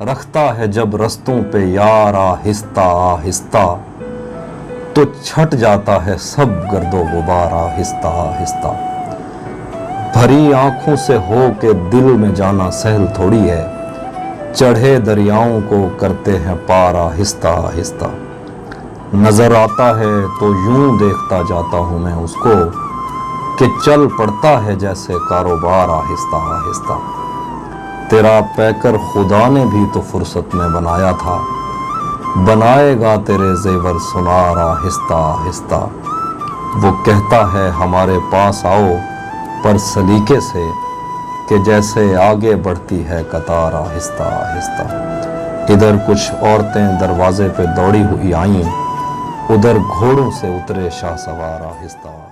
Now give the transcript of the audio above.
रखता है जब रस्तों पे यार आहिस्ता आहिस्ता, तो छट जाता है सब गर्दो गुबार आहिस्ता आहिस्ता। भरी आंखों से हो के दिल में जाना सहल थोड़ी है, चढ़े दरियाओं को करते हैं पार आहिस्ता आहिस्ता। नजर आता है तो यूं देखता जाता हूं मैं उसको, कि चल पड़ता है जैसे कारोबार आहिस्ता आहिस्ता। तेरा पैकर खुदा ने भी तो फुर्सत में बनाया था, बनाएगा तेरे जेवर सुनार आहिस्ता आहिस्ता। वो कहता है हमारे पास आओ पर सलीके से, कि जैसे आगे बढ़ती है कतार आहिस्ता आहिस्ता। इधर कुछ औरतें दरवाजे पे दौड़ी हुई आईं, उधर घोड़ों से उतरे शाह सवार आहिस्ता।